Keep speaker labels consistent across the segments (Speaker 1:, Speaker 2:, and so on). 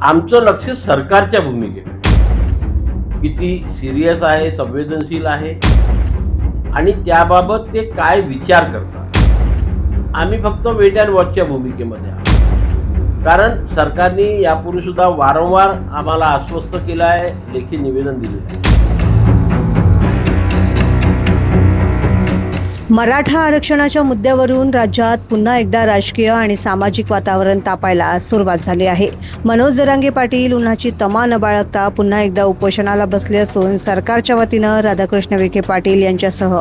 Speaker 1: आमचं लक्ष सरकारच्या भूमिकेकडे किती सिरियस आहे, संवेदनशील आहे आणि त्याबाबत ते काय विचार करतात. आम्ही फक्त वेट अँड वॉचच्या भूमिकेमध्ये आहोत. कारण सरकारने यापूर्वी सुद्धा वारंवार आम्हाला आश्वस्त केलं आहे, लेखी निवेदन दिलेलं आहे.
Speaker 2: मराठा आरक्षणाच्या मुद्द्यावरून राज्यात पुन्हा एकदा राजकीय आणि सामाजिक वातावरण तापायला सुरुवात झाली आहे. मनोज जरांगे पाटील उन्हाची तमा न बाळगता पुन्हा एकदा उपोषणाला बसले असून सरकारच्या वतीनं राधाकृष्ण विखे पाटील यांच्यासह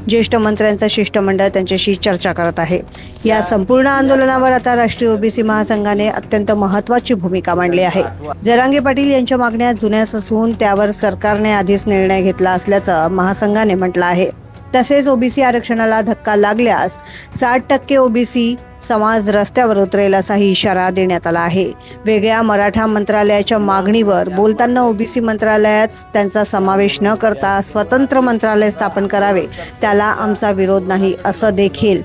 Speaker 2: ज्येष्ठ मंत्र्यांचं शिष्टमंडळ त्यांच्याशी चर्चा करत आहे. या संपूर्ण आंदोलनावर आता राष्ट्रीय ओबीसी महासंघाने अत्यंत महत्त्वाची भूमिका मांडली आहे. जरांगे पाटील यांच्या मागण्या जुन्याच असून त्यावर सरकारने आधीच निर्णय घेतला असल्याचं महासंघाने म्हटलं आहे. तसेच ओबीसी आरक्षणाला धक्का लागल्यास 60% ओबीसी समाज रस्त्यावर उतरेल असाही इशारा देण्यात आला आहे. वेगळ्या मराठा मंत्रालयाच्या मागणीवर बोलताना ओबीसी मंत्रालयात त्यांचा समावेश न करता स्वतंत्र मंत्रालय स्थापन करावे त्याला आमचा विरोध नाही असं देखील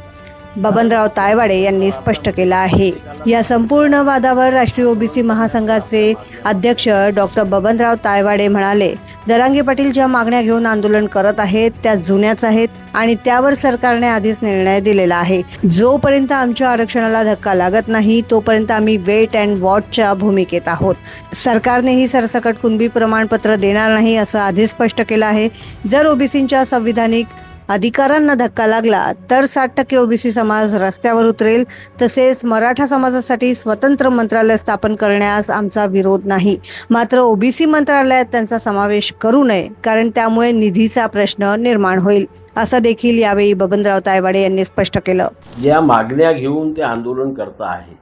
Speaker 2: बबनराव तायवाडे यांनी स्पष्ट केलं आहे. या संपूर्ण वादावर राष्ट्रीय ओबीसी महासंघाचे अध्यक्ष डॉक्टर बबनराव तायवाडे म्हणाले, जरांगे पाटील ज्या मागण्या घेऊन आंदोलन करत आहेत त्या जुन्याच आहेत आणि त्यावर सरकारने आधीच निर्णय दिलेला आहे. जोपर्यंत आमच्या आरक्षणाला धक्का लागत नाही तोपर्यंत आम्ही वेट अँड वॉचच्या भूमिकेत आहोत. सरकारनेही सरसकट कुणबी प्रमाणपत्र देणार नाही असं आधीच स्पष्ट केलं आहे. जर ओबीसींच्या संविधानिक अधिकारांना धक्का लागला तर 60% ओबीसी समाज रस्त्यावर उतरेल. तसेच मराठा समाजासाठी स्वतंत्र मंत्रालय स्थापन करण्यास आमचा विरोध नाही. मात्र ओबीसी मंत्रालयात त्यांचा समावेश करू नये कारण त्यामुळे निधीचा प्रश्न निर्माण होईल असं देखील यावेळी बबनराव तायवाडे यांनी स्पष्ट केलं.
Speaker 1: ज्या मागण्या घेऊन ते आंदोलन करत आहेत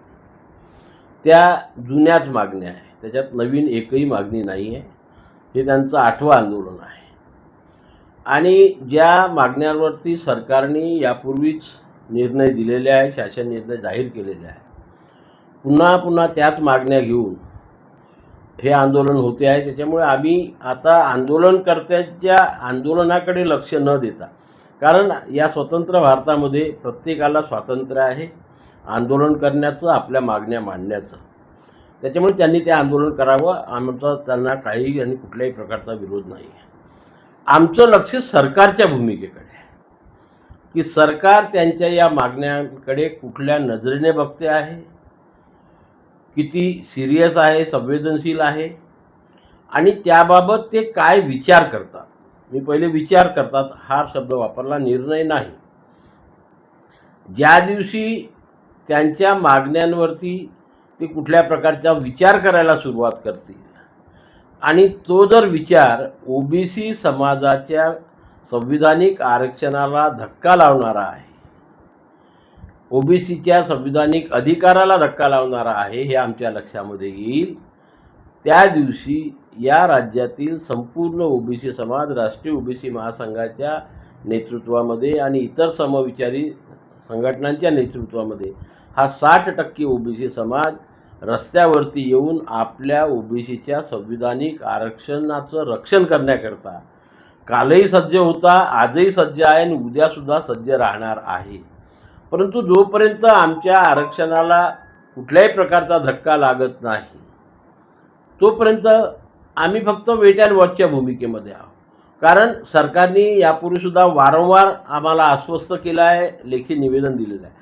Speaker 1: त्या जुन्याच मागण्या आहेत, त्याच्यात नवीन एकही मागणी नाही आहे. हे त्यांचं 8वं आंदोलन आहे आणि ज्या मागण्यांवरती सरकारने यापूर्वीच निर्णय दिलेले आहे, शासन निर्णय जाहीर केलेले आहे, पुन्हा पुन्हा त्याच मागण्या घेऊन हे आंदोलन होते आहे. त्याच्यामुळे आम्ही आता आंदोलनकर्त्यांच्या आंदोलनाकडे लक्ष न देता, कारण या स्वतंत्र भारतामध्ये प्रत्येकाला स्वातंत्र्य आहे आंदोलन करण्याचं, आपल्या मागण्या मांडण्याचं. त्याच्यामुळे त्यांनी ते आंदोलन करावं, आमचा त्यांना काही आणि कुठल्याही प्रकारचा विरोध नाही आहे. आमचं लक्ष सरकारच्या भूमिकेकडे आहे की सरकार त्यांच्या या मागण्यांकडे कुठल्या नजरेने बघते आहे, किती सिरियस आहे, संवेदनशील आहे आणि त्याबाबत ते काय विचार करतात. मी पहिले विचार करतात हा शब्द वापरला, निर्णय नाही. ज्या दिवशी त्यांच्या मागण्यांवरती ते कुठल्या प्रकारचा विचार करायला सुरुवात करतील आणि तो जर विचार ओबीसी समाजाच्या संविधानिक आरक्षणाला धक्का लावणारा आहे, ओबीसीच्या संविधानिक अधिकाराला धक्का लावणारा आहे, हे आमच्या लक्षामध्ये येईल, त्या दिवशी या राज्यातील संपूर्ण ओबीसी समाज राष्ट्रीय ओबीसी महासंघाच्या नेतृत्वामध्ये आणि इतर समविचारी संघटनांच्या नेतृत्वामध्ये हा 60% ओबीसी समाज रस्त्यावरती येऊन आपल्या ओबीसीच्या संविधानिक आरक्षणाचं रक्षण करण्याकरता कालही सज्ज होता, आजही सज्ज आहे आणि उद्यासुद्धा सज्ज राहणार आहे. परंतु जोपर्यंत आमच्या आरक्षणाला कुठल्याही प्रकारचा धक्का लागत नाही तोपर्यंत आम्ही फक्त वेट अँड वॉचच्या भूमिकेमध्ये आहोत. कारण सरकारने यापूर्वी सुद्धा वारंवार आम्हाला आश्वस्त केलं आहे, लेखी निवेदन दिलेलं आहे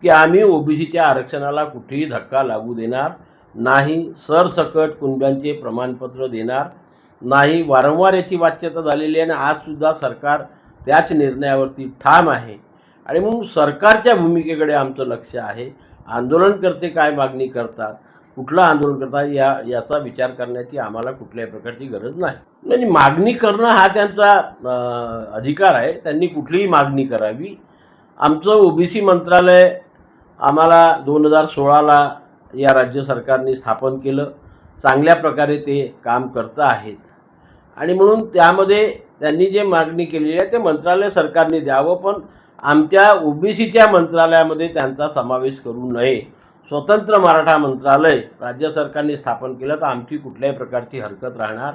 Speaker 1: की आम्ही ओबीसीच्या आरक्षणाला कुठेही धक्का लागू देणार नाही, सरसकट कुणब्यांचे प्रमाणपत्र देणार नाही. वारंवार याची वाच्यता झालेली आहे आणि आजसुद्धा सरकार त्याच निर्णयावरती ठाम आहे आणि म्हणून सरकारच्या भूमिकेकडे आमचं लक्ष आहे. आंदोलनकर्ते काय मागणी करतात, कुठलं आंदोलन करतात याचा विचार करण्याची आम्हाला कुठल्याही प्रकारची गरज नाही. म्हणजे मागणी करणं हा त्यांचा अधिकार आहे, त्यांनी कुठलीही मागणी करावी. आमचं ओबीसी मंत्रालय आम्हाला 2016ला या राज्य सरकारने स्थापन केलं, चांगल्या प्रकारे ते काम करतं आहेत आणि म्हणून त्यामध्ये त्यांनी जे मागणी केलेली आहे ते मंत्रालय सरकारने द्यावं, पण आमच्या ओबीसीच्या मंत्रालयामध्ये त्यांचा समावेश करू नये. स्वतंत्र मराठा मंत्रालय राज्य सरकारने स्थापन केलं तर आमची कुठल्याही प्रकारची हरकत राहणार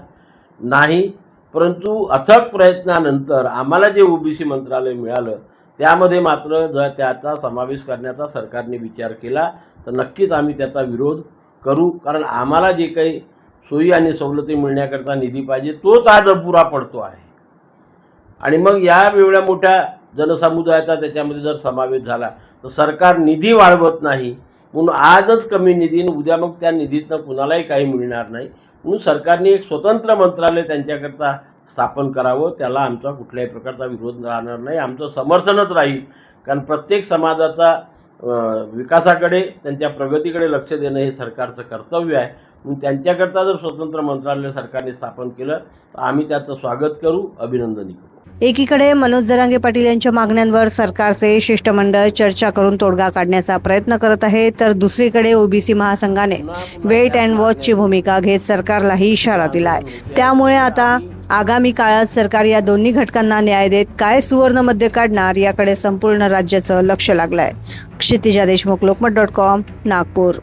Speaker 1: नाही. परंतु अथक प्रयत्नानंतर आम्हाला जे ओबीसी मंत्रालय मिळालं त्यामध्ये मात्र जर त्याचा समावेश करण्याचा सरकारने विचार केला तर नक्कीच आम्ही त्याचा विरोध करू, कारण आम्हाला जे काही सोयी आणि सवलती मिळण्याकरता निधी पाहिजे तोच आज अपुरा पडतो आहे. आणि मग या एवढ्या मोठ्या जनसमुदायाचा त्याच्यामध्ये जर समावेश झाला तर सरकार निधी वाढवत नाही, म्हणून आजच कमी निधी उद्या मग त्या निधीतनं कुणालाही काही मिळणार नाही. म्हणून सरकारने एक स्वतंत्र मंत्रालय त्यांच्याकरता स्थापन करावं. त्याला आमचा कुठल्याही प्रकारचा विरोध राहणार नाही, आमचं समर्थनच राहील. कारण प्रत्येक समाजाचा विकासाकडे, त्यांच्या प्रगतीकडे लक्ष देणं हे सरकारचं कर्तव्य आहे. म्हणून त्यांच्याकरता जर स्वतंत्र मंत्रालय सरकारने स्थापन केलं तर आम्ही त्याचं स्वागत करू, अभिनंदनही करू.
Speaker 2: एकीकडे मनोज जरांगे पाटील यांच्या मागण्यांवर सरकारचे शिष्टमंडळ चर्चा करून तोडगा काढण्याचा प्रयत्न करत आहे, तर दुसरीकडे ओबीसी महासंघाने वेट अँड वॉचची भूमिका घेत सरकारलाही इशारा दिला आहे. त्यामुळे आता आगामी काळात सरकार या दोन्ही घटकांना न्याय देत काय सुवर्णमध्य काढणार याकडे संपूर्ण राज्याचं लक्ष लागलं आहे. क्षितिजा देशमुख, लोकमत.com, नागपूर.